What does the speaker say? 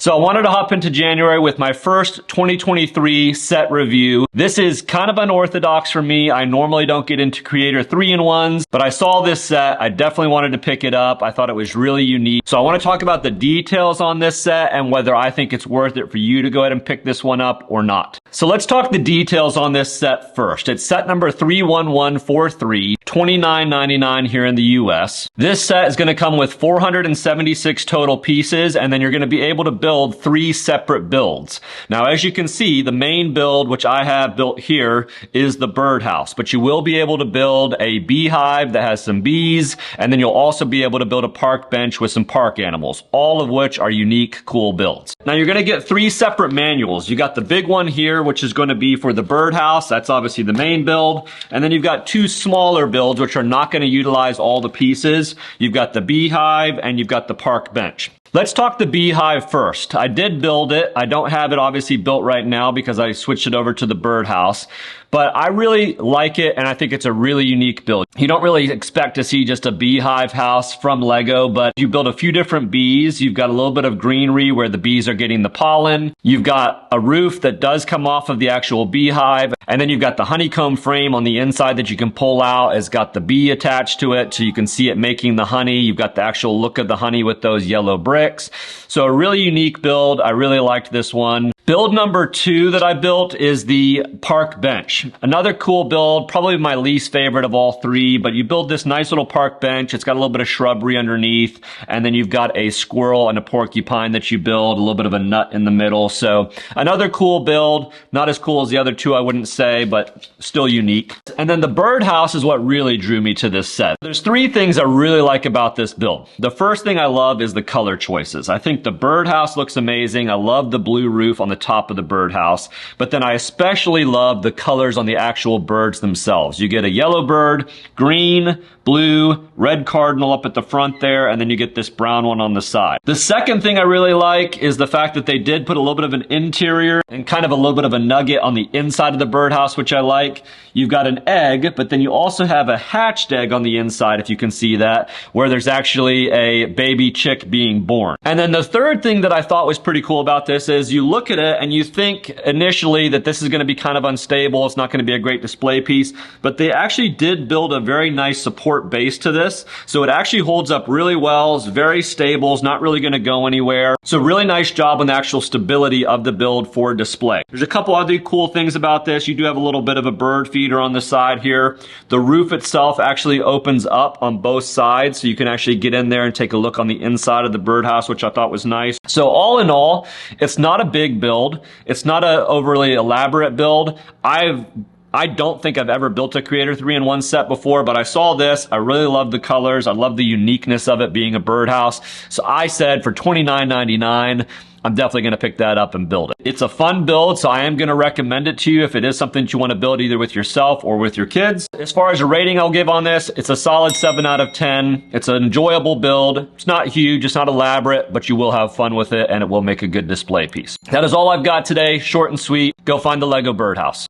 So I wanted to hop into January with my first 2023 set review. This is kind of unorthodox for me. I normally don't get into Creator 3-in-1s, but I saw this set. I definitely wanted to pick it up. I thought it was really unique. So I want to talk about the details on this set and whether I think it's worth it for you to go ahead and pick this one up or not. So let's talk the details on this set first. It's set number 31143, $29.99 here in the US. This set is going to come with 476 total pieces, and then you're going to be able to build 3 separate builds. Now, as you can see, the main build, which I have built here, is the birdhouse, but you will be able to build a beehive that has some bees, and then you'll also be able to build a park bench with some park animals, all of which are unique, cool builds. Now, you're going to get 3 separate manuals. You got the big one here, which is going to be for the birdhouse. That's obviously the main build. And then you've got 2 smaller builds, which are not going to utilize all the pieces. You've got the beehive and you've got the park bench. Let's talk the beehive first. I did build it. I don't have it obviously built right now because I switched it over to the birdhouse. But I really like it, and I think it's a really unique build. You don't really expect to see just a beehive house from Lego, but you build a few different bees. You've got a little bit of greenery where the bees are getting the pollen. You've got a roof that does come off of the actual beehive, and then you've got the honeycomb frame on the inside that you can pull out. It's got the bee attached to it, so you can see it making the honey. You've got the actual look of the honey with those yellow bricks. So a really unique build. I really liked this one. Build number 2 that I built is the park bench. Another cool build, probably my least favorite of all 3, but you build this nice little park bench. It's got a little bit of shrubbery underneath, and then you've got a squirrel and a porcupine that you build, a little bit of a nut in the middle. So another cool build, not as cool as the other 2, I wouldn't say, but still unique. And then the birdhouse is what really drew me to this set. There's 3 things I really like about this build. The first thing I love is the color choices. I think the birdhouse looks amazing. I love the blue roof on the top of the birdhouse, but then I especially love the colors on the actual birds themselves. You get a yellow bird, green, blue, red cardinal up at the front there, and then you get this brown one on the side. The second thing I really like is the fact that they did put a little bit of an interior and kind of a little bit of a nugget on the inside of the birdhouse, which I like. You've got an egg, but then you also have a hatched egg on the inside, if you can see that, where there's actually a baby chick being born. And then the third thing that I thought was pretty cool about this is you look at it and you think initially that this is going to be kind of unstable. It's not going to be a great display piece, but they actually did build a very nice support base to this. So it actually holds up really well. It's very stable. It's not really going to go anywhere. So really nice job on the actual stability of the build for display. There's a couple other cool things about this. You do have a little bit of a bird feeder on the side here. The roof itself actually opens up on both sides, so you can actually get in there and take a look on the inside of the birdhouse, which I thought was nice. So all in all, it's not a big build. It's not an overly elaborate build. I don't think I've ever built a Creator 3-in-1 set before, but I saw this. I really love the colors. I love the uniqueness of it being a birdhouse. So I said for $29.99, I'm definitely going to pick that up and build it. It's a fun build, so I am going to recommend it to you if it is something that you want to build either with yourself or with your kids. As far as a rating I'll give on this, it's a solid 7 out of 10. It's an enjoyable build. It's not huge, it's not elaborate, but you will have fun with it and it will make a good display piece. That is all I've got today. Short and sweet. Go find the Lego birdhouse.